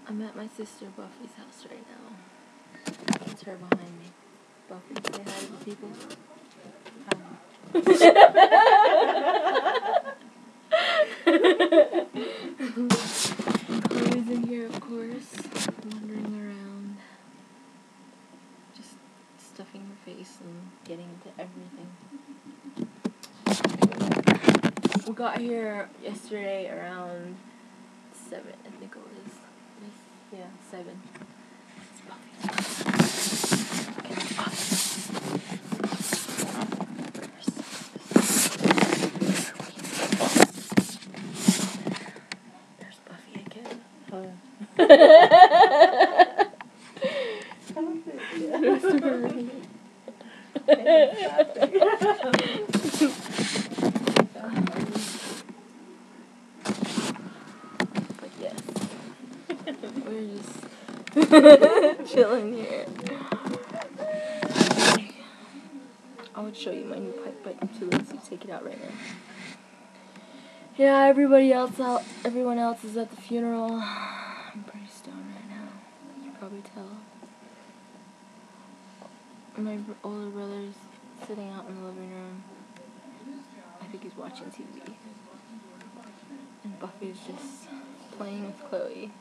I'm at my sister Buffy's house right now. It's her behind me. Buffy, say hi to the people. Chloe's in here, of course, wandering around, just stuffing her face and getting into everything. We got here yesterday around 7, I think it was. Yeah, 7. It's Buffy's There's Buffy again. Oh. But yes, we're just chilling here. I would show you my new pipe, but I'm too lazy to take it out right now. Yeah, everyone else is at the funeral. I'm pretty stoned right now, you can probably tell. My older brother's sitting out in the living room. I think he's watching TV. And Buffy's just playing with Chloe.